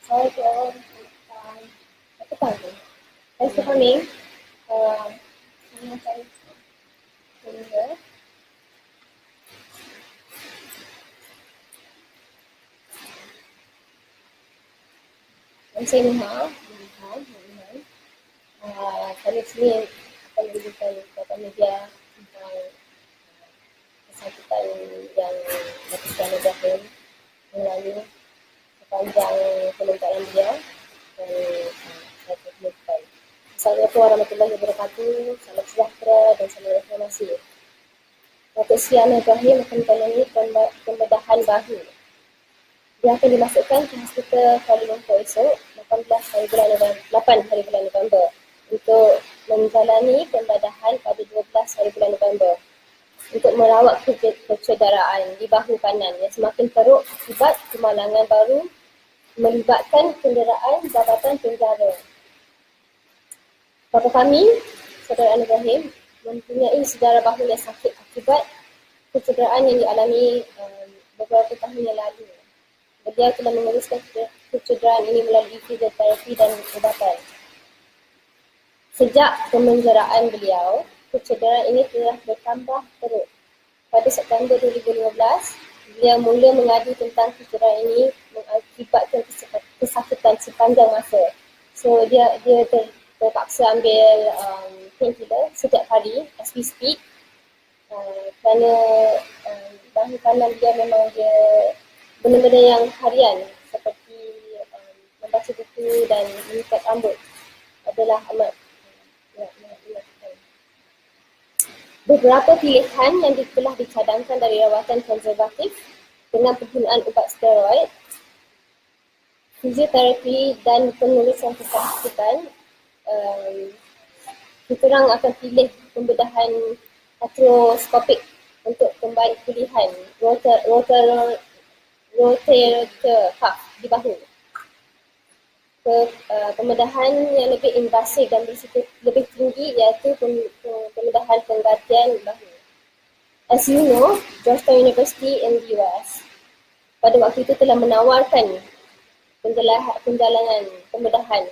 Assalamualaikum. Apa tahu? Thanks for coming. Saya saya tunggu. Saya Nuha. Kami sini akan memberikan kepada media tentang kesakitan yang berkaitan Ibrahim melalui sepanjang pemerintahan dia dan saya terima. Assalamualaikum warahmatullahi wabarakatuh. Salam sejahtera dan salam reformasi. Datuk Siaran Ibrahim akan menjalani pembedahan bahu. Dia akan dimasukkan ke hospital Kuala Lumpur esok 8 hari bulan November untuk menjalani pembedahan pada 12 hari bulan November untuk merawat kecederaan di bahu kanan yang semakin teruk akibat kemalangan baru melibatkan kenderaan Jabatan Penjara. Bapa kami, Saudara Ibrahim, mempunyai sejarah bahu yang sakit akibat kecederaan yang dialami beberapa tahun yang lalu. Beliau telah menguruskan kecederaan ini melalui fizioterapi dan ubatan. Sejak pemenjaraan beliau, kecederaan ini telah bertambah teruk. Pada September 2015, beliau mula mengadu tentang kecederaan ini mengakibatkan kesakitan sepanjang masa. So dia terpaksa ambil painkiller setiap hari as we speak kerana bahu kanan dia memang dia benda-benda yang harian seperti membaca buku dan mengikat rambut adalah amat dilakukan. Beberapa pilihan yang telah dicadangkan dari rawatan konservatif dengan penggunaan ubat steroid, fizioterapi dan penulisan kesakitan, kita orang akan pilih pembedahan artroskopik untuk pembaik pulihan rotator cuff di bahu. Pembedahan yang lebih invasif dan berisiko lebih tinggi iaitu pembedahan penggantian bahu. As you know, Georgetown University in the US pada waktu itu telah menawarkan penjalanan pembedahan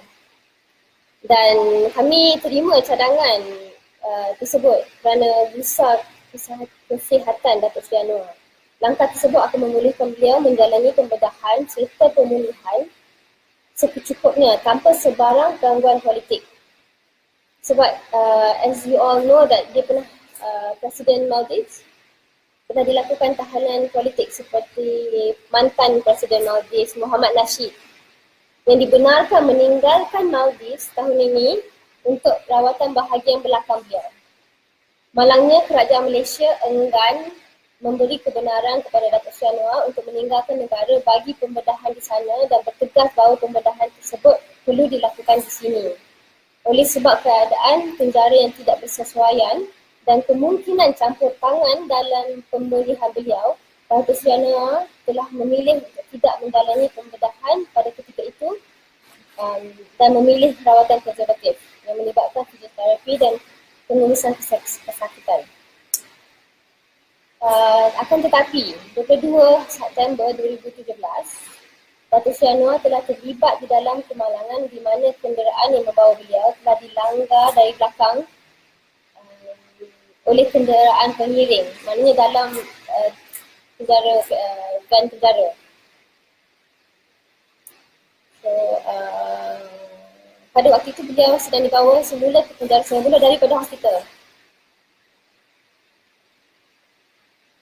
dan kami terima cadangan tersebut kerana visa kesihatan Datuk Seri Anwar. Langkah tersebut akan membolehkan beliau menjalani pembedahan serta pemulihan secukupnya tanpa sebarang gangguan politik. Sebab as you all know that dia pernah Presiden Maldives, pernah dilakukan tahanan politik seperti mantan Presiden Maldives Muhammad Nasheed yang dibenarkan meninggalkan Maldives tahun ini untuk rawatan bahagian belakang beliau. Malangnya kerajaan Malaysia enggan memberi kebenaran kepada Datuk Seri Anwar untuk meninggalkan negara bagi pembedahan di sana dan bertegas bahawa pembedahan tersebut perlu dilakukan di sini. Oleh sebab keadaan penjara yang tidak bersesuaian dan kemungkinan campur tangan dalam pemulihan beliau, Datuk Seri Anwar telah memilih untuk tidak menjalani pembedahan pada ketika itu dan memilih rawatan konservatif yang melibatkan fizioterapi dan penulisan kesakitan. Akan tetapi, 22 September 2017, Datuk Seri Anwar telah terlibat di dalam kemalangan di mana kenderaan yang membawa beliau telah dilanggar dari belakang oleh kenderaan pengiring, maknanya dalam van penjara. So, pada waktu itu beliau sedang dibawa semula ke penjara semula daripada hospital.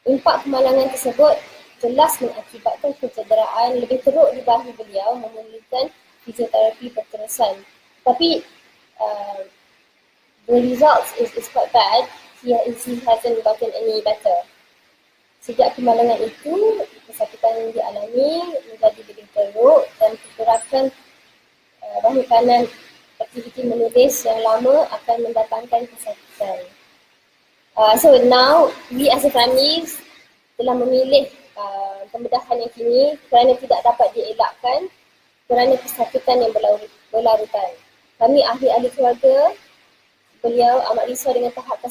Impak kemalangan tersebut jelas mengakibatkan kecederaan lebih teruk di bahu beliau, memerlukan fizioterapi berterusan. Tapi the results is quite bad. He hasn't gotten any better. Sejak kemalangan itu, kesakitan yang dialami menjadi lebih teruk dan pergerakan bahu kanan aktiviti menulis yang lama akan mendatangkan kesakitan. So now, we as a family telah memilih pembedahan yang kini kerana tidak dapat dielakkan kerana kesakitan yang berlarutan. Kami ahli-ahli keluarga beliau amat risau dengan tahap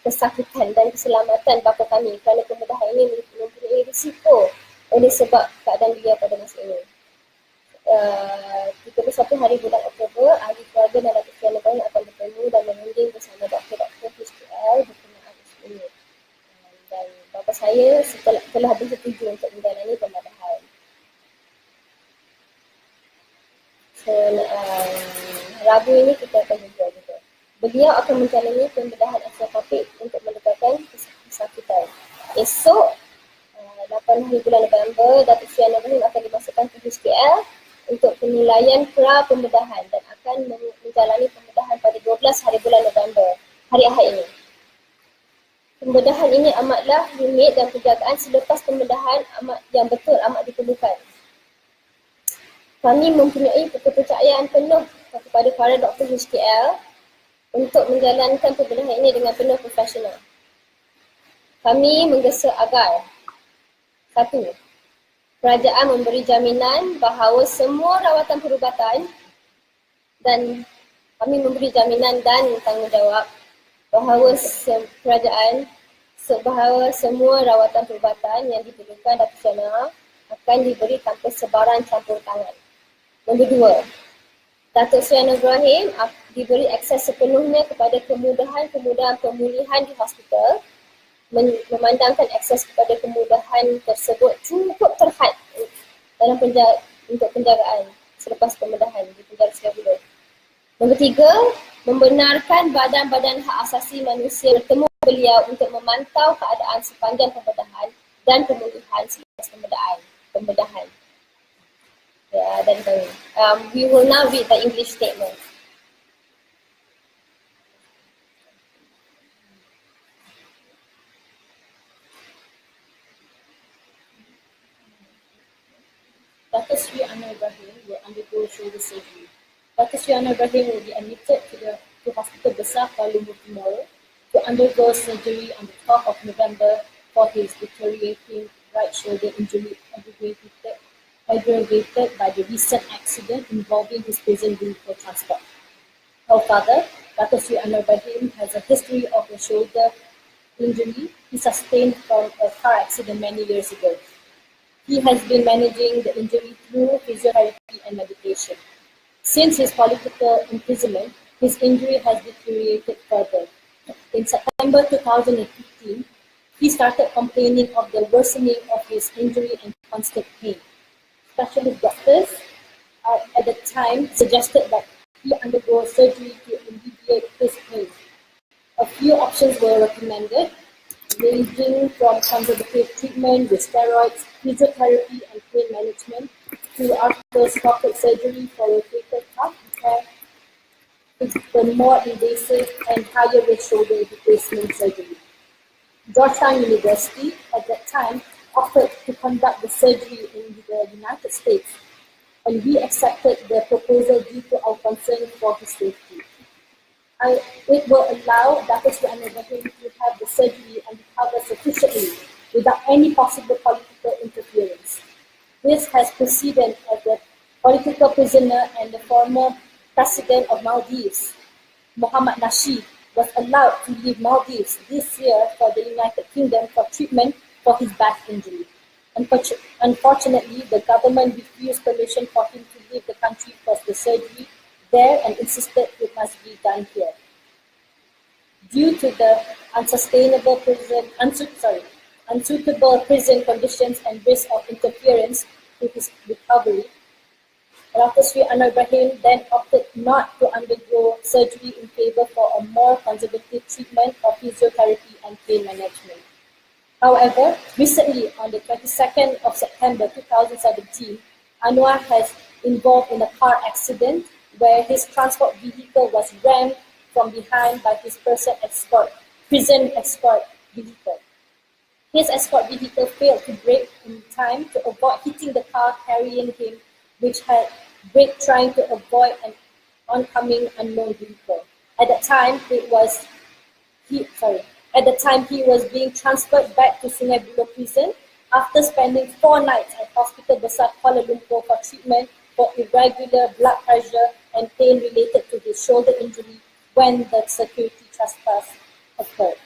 kesakitan dan keselamatan bapa kami kerana pembedahan ini mempunyai risiko oleh sebab keadaan beliau pada masa ini. 31 hari bulan Oktober, ahli keluarga dan Datuk Seri Ibrahim akan bertemu dan merunding bersama doktor-doktor HKL berkenaan isu ini. Dan bapa saya telah bersetuju untuk menjalani pembedahan. So, Rabu ini kita akan jumpa juga. Beliau akan menjalani pembedahan ekstrakopik untuk mendekatkan kesakitan. Esok, 8 hari bulan November, Datuk Seri Ibrahim akan dimasukkan ke HKL untuk penilaian pra pembedahan dan akan menjalani pembedahan pada 12 hari bulan November, hari Ahad ini. Pembedahan ini amatlah rumit dan penjagaan selepas pembedahan yang betul amat diperlukan. Kami mempunyai kepercayaan penuh kepada para doktor HKL untuk menjalankan pembedahan ini dengan penuh profesional. Kami menggesa agar 1. Kerajaan memberi jaminan bahawa semua rawatan perubatan dan kami memberi jaminan dan tanggungjawab bahawa kerajaan bahawa semua rawatan perubatan yang diperlukan Datuk Seri akan diberi tanpa sebarang campur tangan. Nombor 2. Datuk Seri Ibrahim diberi akses sepenuhnya kepada kemudahan-kemudahan pemulihan di hospital, memandangkan akses kepada kemudahan tersebut cukup terhad dalam untuk penjagaan selepas pembedahan di penjara Singapura. Nombor 3, membenarkan badan-badan hak asasi manusia bertemu beliau untuk memantau keadaan sepanjang pembedahan dan pemulihan selepas pembedahan. Ya, dan we will now read the English statement. Dr. Sri Anwar Ibrahim will undergo shoulder surgery. Dr. Sri Anwar Ibrahim will be admitted to Hospital Besar Kuala Lumpur tomorrow to undergo surgery on the 12th of November for his deteriorating right shoulder injury aggravated by the recent accident involving his prison vehicle transport. Our father, Dr. Sri Anwar Ibrahim, has a history of a shoulder injury he sustained from a car accident many years ago. He has been managing the injury through physiotherapy and medication. Since his political imprisonment, his injury has deteriorated further. In September 2015, he started complaining of the worsening of his injury and constant pain. Specialist doctors at the time suggested that he undergo surgery to alleviate his pain. A few options were recommended, ranging from conservative treatment with steroids, physiotherapy and pain management, to arthroscopic surgery for rotator cuff repair, the more invasive and higher risk shoulder replacement surgery. Georgetown University at that time offered to conduct the surgery in the United States, and we accepted the proposal due to our concern for his safety. It will allow Dr. Sri Anwar Ibrahim to have the surgery and recover sufficiently without any possible political interference. This has preceded as the political prisoner and the former president of Maldives, Mohammed Nasheed, was allowed to leave Maldives this year for the United Kingdom for treatment for his back injury. Unfortunately, the government refused permission for him to leave the country for the surgery there and insisted it must be done here. Due to the unsuitable prison conditions and risk of interference with his recovery, Dr. Sri Anwar Ibrahim then opted not to undergo surgery in favor for a more conservative treatment of physiotherapy and pain management. However, recently on the 22nd of September 2017, Anwar has involved in a car accident where his transport vehicle was rammed from behind by his prison escort vehicle. His escort vehicle failed to brake in time to avoid hitting the car carrying him, which had braked trying to avoid an oncoming unknown vehicle. At the time, he was being transferred back to Sungai Buloh prison after spending 4 nights at Hospital Besar Kuala Lumpur for treatment for irregular blood pressure and pain related to his shoulder injury when the security trespass occurred.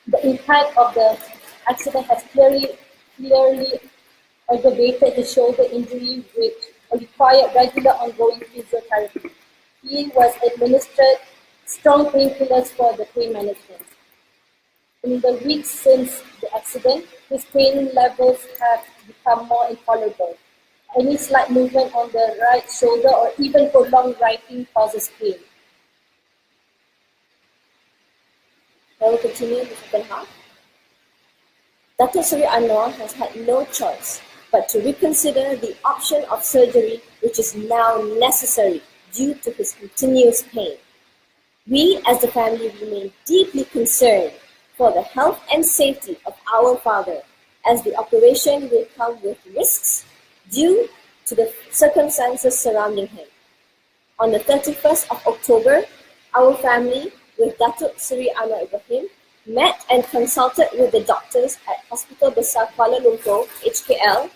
The impact of the accident has clearly aggravated his shoulder injury, and required regular ongoing physiotherapy. He was administered strong painkillers for the pain management. In the weeks since the accident, his pain levels have become more intolerable. Any slight movement on the right shoulder or even prolonged writing causes pain. Now we continue the second half. Dr. Sri Anwar has had no choice but to reconsider the option of surgery, which is now necessary due to his continuous pain. We as the family remain deeply concerned for the health and safety of our father, as the operation will come with risks due to the circumstances surrounding him. On the 31st of October, our family, with Datuk Seri Anwar Ibrahim, met and consulted with the doctors at Hospital Besar Kuala Lumpur, HKL,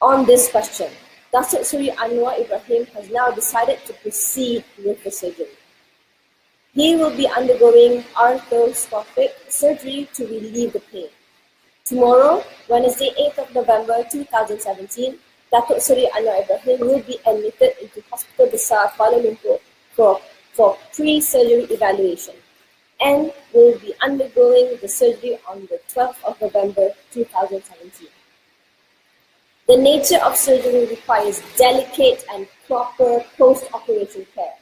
on this question. Datuk Seri Anwar Ibrahim has now decided to proceed with the surgery. He will be undergoing arthroscopic surgery to relieve the pain. Tomorrow, Wednesday, 8th of November 2017, Datuk Seri Anwar Ibrahim will be admitted into Hospital Besar Kuala Lumpur for pre-surgery evaluation and will be undergoing the surgery on the 12th of November 2017. The nature of surgery requires delicate and proper post-operation care,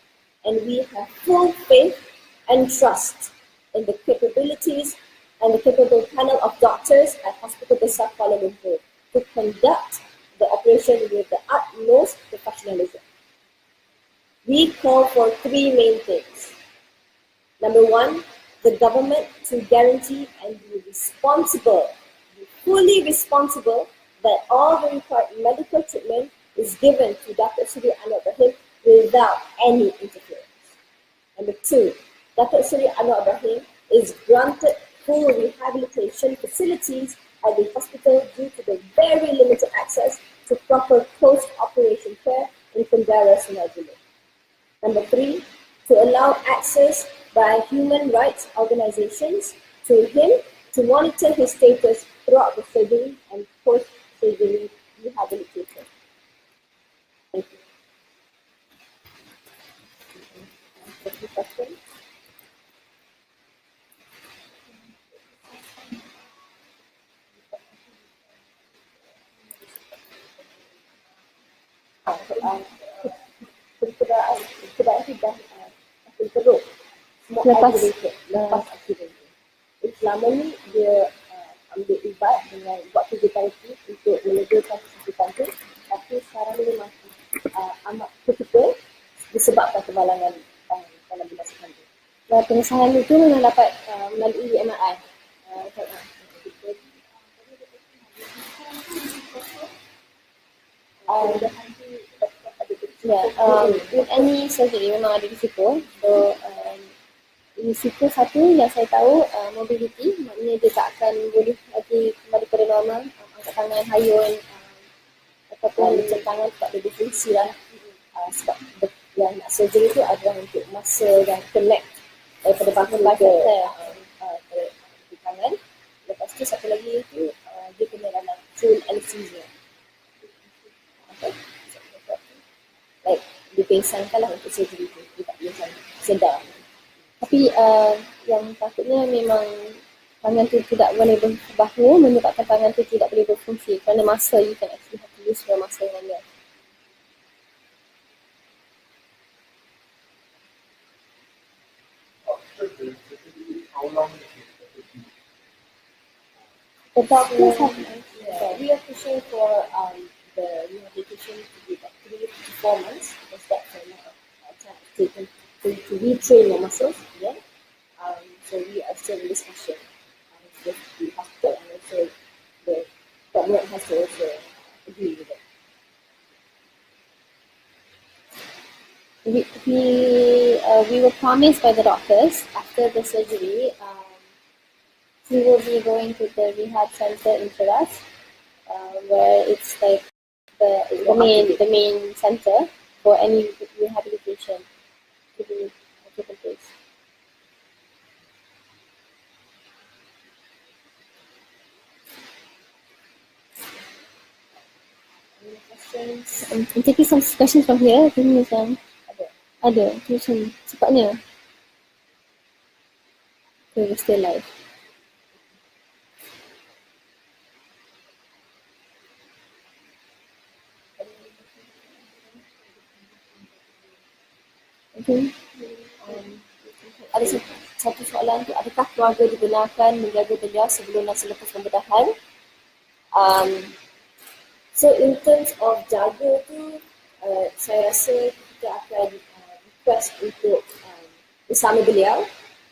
and we have full faith and trust in the capabilities and the capable panel of doctors at Hospital Besar Kuala Lumpur to conduct the operation with the utmost professionalism. We call for three main things. Number one, the government to guarantee and be fully responsible that all the required medical treatment is given to Dr. Seri Anwar Ibrahim without any interference. Number two, Dr. Seri Anwar Ibrahim is granted full rehabilitation facilities at the hospital due to the very limited access to proper post-operation care in Penjara Sungai. Number three, to allow access by human rights organizations to him to monitor his status throughout the surgery and post-surgery rehabilitation. Thank you. Any questions? Kedai sudah teruk. Semua lepas accident. Selama ni dia ambil ubat dengan buat fizioterapi untuk melegakan kesakitan tu, tapi sekarang ni masih amat kritikal disebabkan kebalangan dalam binasakan tu. Dan pengesahan itu memang dapat melalui MRI. With any surgery memang ada risiko. So, risiko satu yang saya tahu mobility, maknanya dia tak akan boleh lagi kembali pada normal, angkat tangan, hayun, ataupun jam tangan tak ada berfungsi lah. Sebab yang nak surgery tu adalah untuk muscle dan connect daripada bahagian di tangan. Lepas tu satu lagi tu dia kena dalam full anesthesia. Like dipesangkanlah untuk surgery tu, dia tak boleh sedar. Tapi yang takutnya memang tangan tu tidak boleh berbahu, menyebabkan tangan tu tidak boleh berfungsi kerana muscle, you can actually have to use your muscle in there. How long is it? The doctors have we are pushing for the rehabilitation to be about 3 to 4 months, because that's a lot of time taken to retrain your muscles again. So we are still in discussion with the hospital, and also the government has to also agree with it. We were promised by the doctors after the surgery, he will be going to the rehab center in Keras, where it's like the main center for any rehabilitation to be taken place. Any questions? I'm taking some questions from here. Tanya macam ada. Macam cepatnya. Okay, we're still live. Okay. Ada satu soalan tu, adakah keluarga dibenarkan menjaga beliau sebelum dan selepas pembedahan? So in terms of jaga tu, saya rasa kita akan request untuk bersama beliau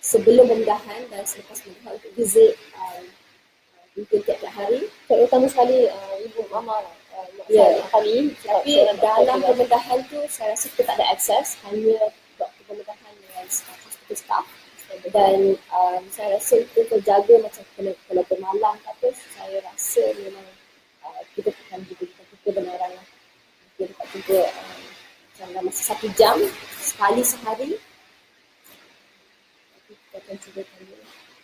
sebelum pembedahan dan selepas pembedahan untuk visit mungkin tiap-tiap hari. Terutama sekali ibu mama kami. Tapi dalam pembedahan tu saya rasa kita tak ada akses, hanya doktor pembedahan dengan hospital staff. Dan saya rasa itu terjaga macam kalau bermalam apa, saya rasa memang kita akan diberikan kebenaran lah. Kita dapat jumpa dalam masa 1 jam sekali sehari. Tapi kita akan cuba tanya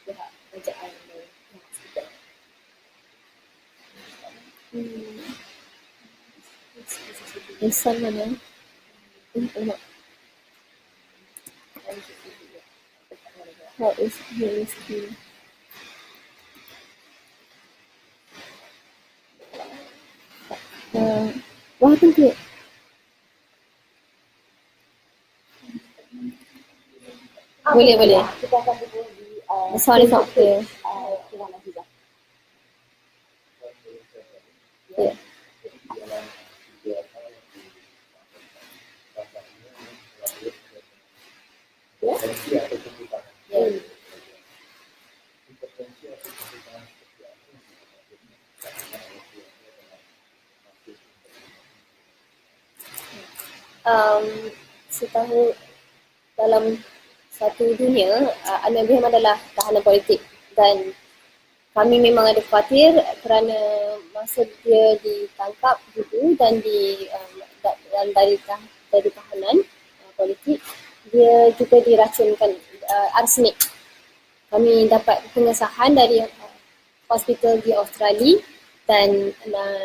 pihak kerajaan dan pihak hospital. Insan mana? Tengok. How is he? What happened to it? Boleh. Kita akan hubung di Sorry, not clear. Kiran Azizah. Yeah. Setahu dalam satu dunia, Anwar Ibrahim adalah tahanan politik dan kami memang ada khawatir kerana masa dia ditangkap dulu dan dari tahanan politik, dia juga diracunkan arsenik. Kami dapat pengesahan dari hospital di Australia dan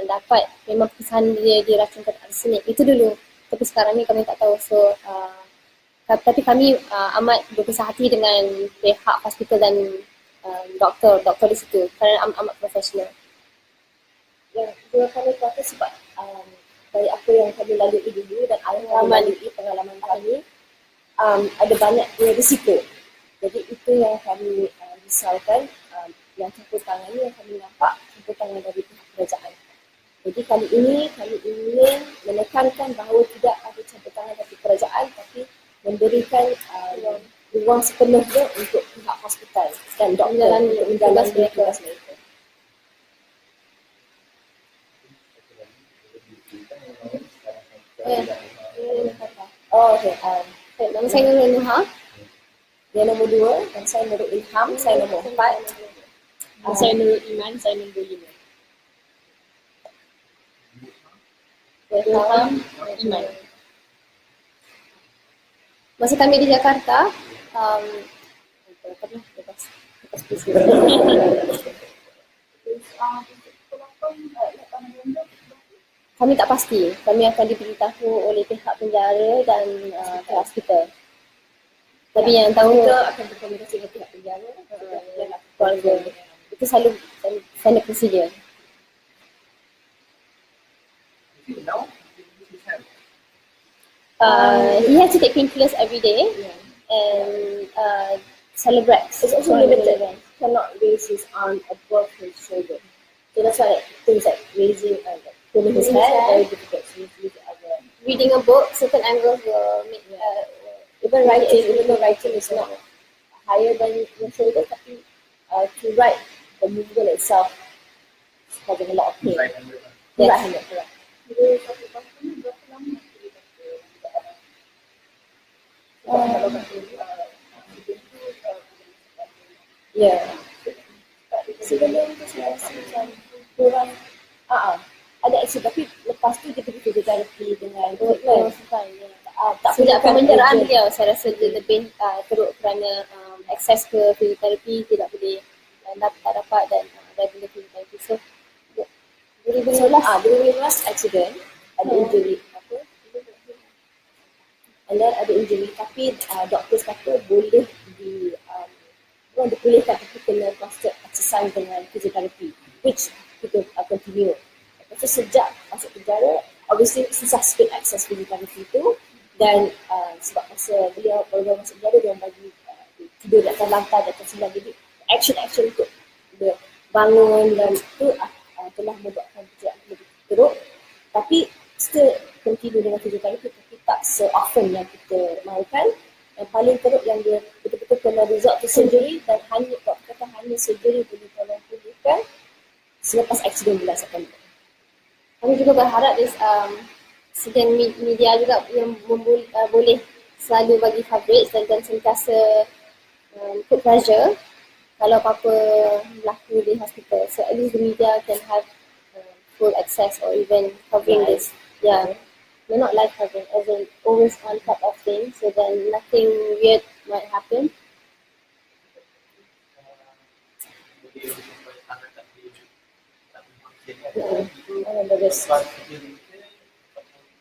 dapat memang pengesahan dia diracunkan arsenik. Itu dulu. Tapi sekarang ni kami tak tahu. So, tapi kami amat berbesar hati dengan pihak hospital dan doktor di situ kerana amat profesional. Yang juga kami kata sebab dari apa yang kami lalui dulu dan pengalaman kami, ada banyak risiko. Jadi itu yang kami risaukan, yang campur tangan ni yang kami nampak campur tangan dari pihak kerajaan. Jadi kali ini kami ingin menekankan bahawa tidak ada campur tangan dari kerajaan, tapi memberikan ruang sepenuhnya untuk pihak hospital dan doktor untuk menjalankan tugas mereka. Okay. Nama saya Nurul Nuha. Dia nombor 2 dan saya Nurul Ilham, saya nombor 4. Saya Nurul Iman, saya nombor 5. Ilham, Iman. Masa kami di Jakarta, kami tak pasti. Kami akan diberitahu oleh pihak penjara dan pihak hospital. Tapi yang tahu kita akan berkomunikasi dengan pihak penjara dan keluarga. Itu selalu standard procedure. He has to take painkillers every day and celebrate. It's also limited. Cannot raise his arm above his shoulder. So that's why things like raising and pulling his head very difficult. So you use other. Reading a book, certain angles will make Even though writing is not higher than your shoulder, tapi to write the movement itself is causing a lot of pain. Right-handed, correct. Ya. Sebelum tu saya rasa macam kurang ada aksi, tapi lepas tu dia pergi fizioterapi dengan treatment. Tak sejak pemenjaraan dia, saya rasa dia lebih teruk kerana akses ke fizioterapi tidak boleh tak dapat dan benda fizioterapi. So 2015 accident, ada injury ada injury, tapi doktor kata boleh dipulihkan, tapi kena constant exercise dengan physiotherapy, which kita continue. Lepas tu sejak masuk penjara, obviously susah sikit akses physiotherapy tu, dan sebab masa beliau baru masuk penjara, dia bagi tidur di atas lantai, di atas sebelah, jadi action untuk dia bangun, dan tu telah membuatkan pekerjaan lebih teruk. Tapi still continue dengan physiotherapy, tapi tak se-often yang kita mahukan. Yang paling teruk yang dia betul-betul kena resort to surgery, dan hanya surgery boleh tolong pulihkan selepas aksiden bulan September. Kami juga berharap sidang media juga yang boleh selalu bagi coverage dan sentiasa put pressure kalau apa-apa berlaku di hospital. So at least the media can have full access or even covering this. Yeah. We're not live covering, as in always on top of things, so then nothing weird might happen.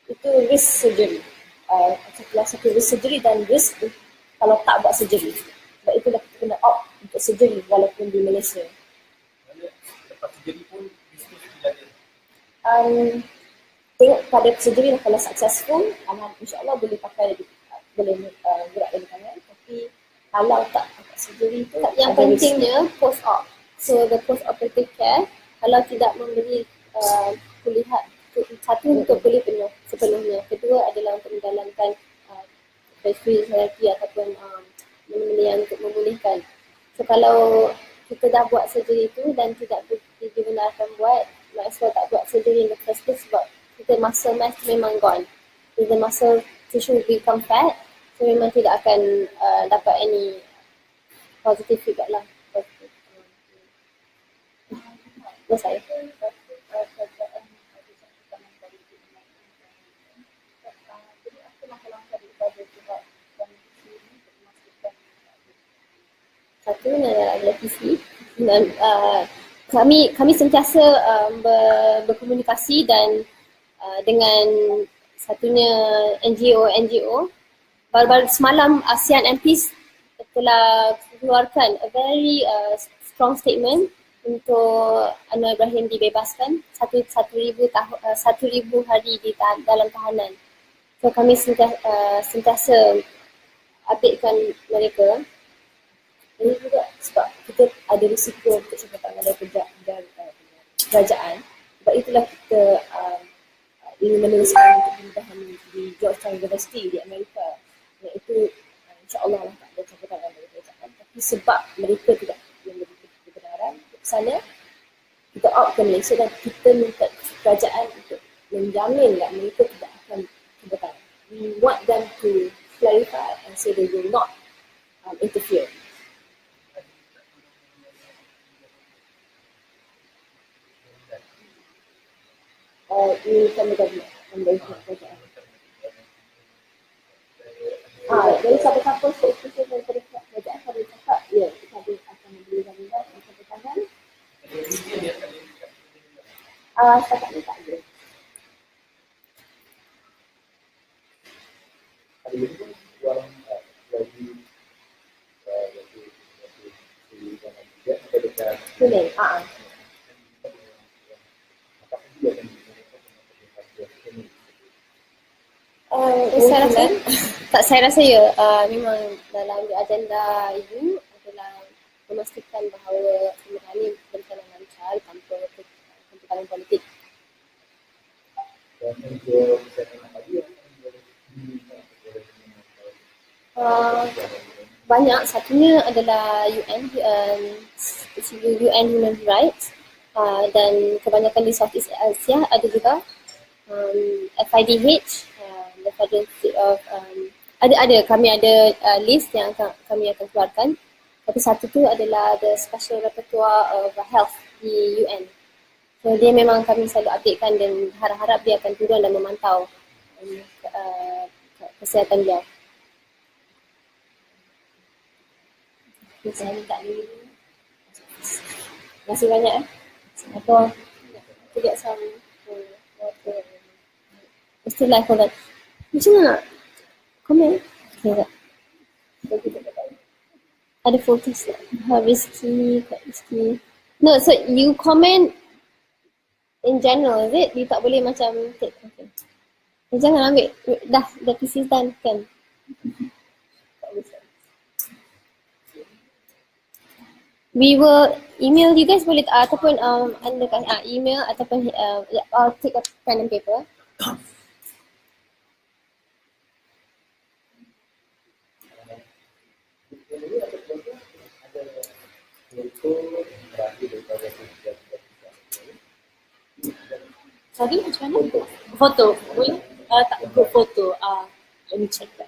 Itu risk surgery. Satu risk surgery dan risk kalau tak buat surgery. Sebab itulah kita kena opt untuk surgery walaupun di Malaysia. Lepas surgery pun bisnes tidak ada. Tengok pada surgery lah, kalau successful, insyaAllah boleh pakai, boleh gerak dari tangan. Tapi kalau tak pakai surgery tu, yang pentingnya post-op. So the post-operative care, kalau tidak memberi pulihan, satu untuk pulih penuh sepenuhnya. Kedua adalah untuk menjalankan physiotherapy ataupun benda-benda yang untuk memulihkan. So kalau kita dah buat surgery tu dan tidak dibenarkan buat, might as well tak buat surgery in the first place, sebab kita muscle mass memang gone. So the muscle tissue become fat, so memang tidak akan dapat any positive feedback lah. Yes, saya. Satu adalah visi. Kami sentiasa berkomunikasi dan dengan satunya NGO. Baru-baru semalam Siaran MPs telah keluarkan a very strong statement untuk Anwar Ibrahim dibebaskan 1,000 hari dalam tahanan. So kami sentiasa updatekan mereka. Ini juga sebab kita ada risiko untuk campur tangan dari kerajaan. Sebab itulah kita ingin meneruskan untuk pemindahan di Georgetown University di Amerika. Iaitu insyaAllah tak ada campur tangan dari kerajaan. Tapi sebab mereka tidak memberi kebenaran ke sana, kita out ke Malaysia dan kita minta kerajaan untuk menjamin that mereka tidak akan campur tangan. We want them to clarify and say they will not interfere. Ini from the government, from the kerajaan. Dari siapa-siapa spokesperson daripada kerajaan pada cakap, ya, kita akan membeli jaminan untuk campur tangan. Setakat ni tak ada. Ada lagi pun orang lagi dekat Kuning. Saya rasa ya, memang dalam agenda ibu adalah memastikan bahawa pemerintahan ini berjalan lancar tanpa campur politik. dan untuk kesihatan apa dia Banyak, satunya adalah UN Human Rights, dan kebanyakan di Southeast Asia ada juga FIDH, the Federal Institute of kami ada list yang kami akan keluarkan. Tapi satu tu adalah the Special Rapporteur of Health di UN. So dia memang kami selalu updatekan dan harap-harap dia akan turun dan memantau kesihatan dia. Saya minta dulu. Terima kasih banyak. Atau to get some water. Still live, hold on. Macam mana nak komen? Okay, tak. Ada fokus tak? Rizky, Kak Rizky. No, so you comment in general, is it? You tak boleh macam take, okay. Jangan ambil, dah PC done kan? We will email you guys boleh ataupun anda email ataupun I'll take a pen and paper. Sorry, macam mana? Foto, boleh? Tak, group foto. Let me check that.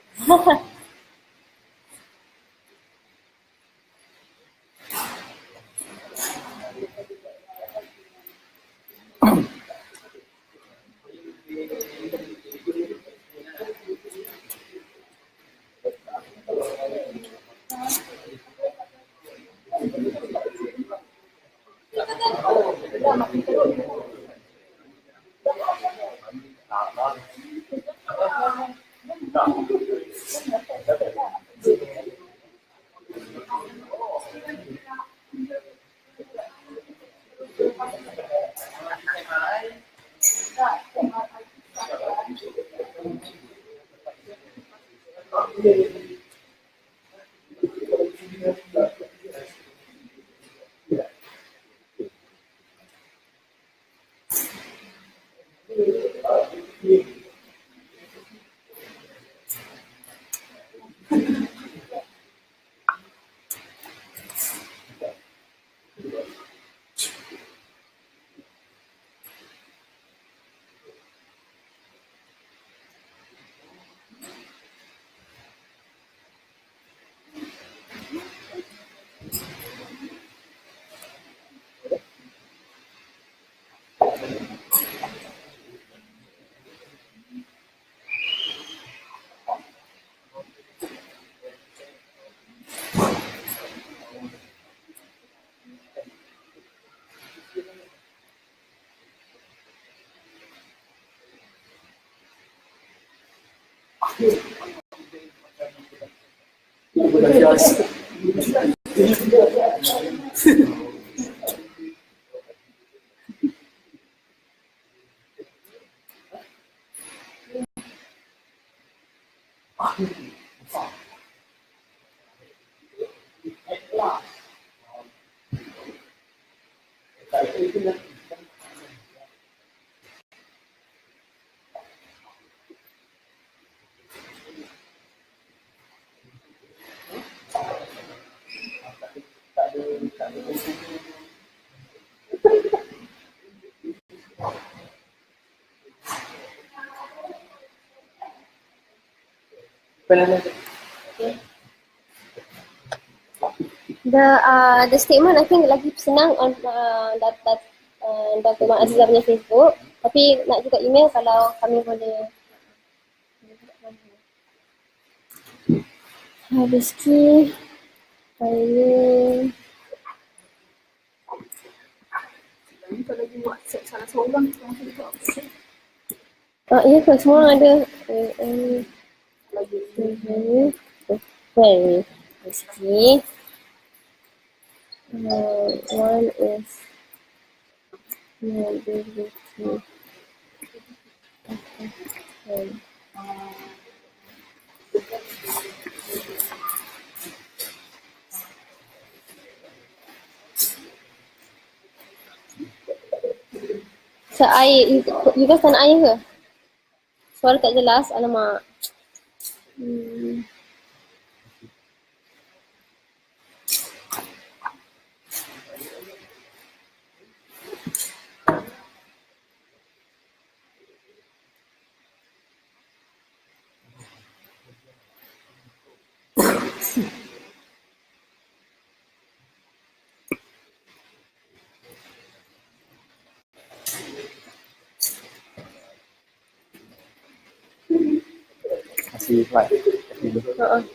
The statement I think lagi senang on Dr. Mak Azizah punya Facebook, tapi nak juga email kalau kami boleh. Rizky, Ibrahim. Kalau lagi WhatsApp salah seorang, Ya ke, semua orang ada. Rizky. One is mobility. So, you guys tak nak air ke? Suara tak jelas, alamak.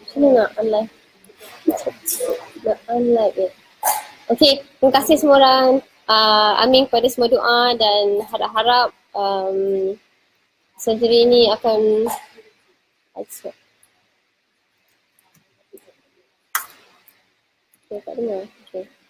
Sini nak unlive. Nak unlive je. Okay, terima kasih semua orang. Amin kepada semua doa dan harap-harap surgery ni akan okay, tak dengar. Okay.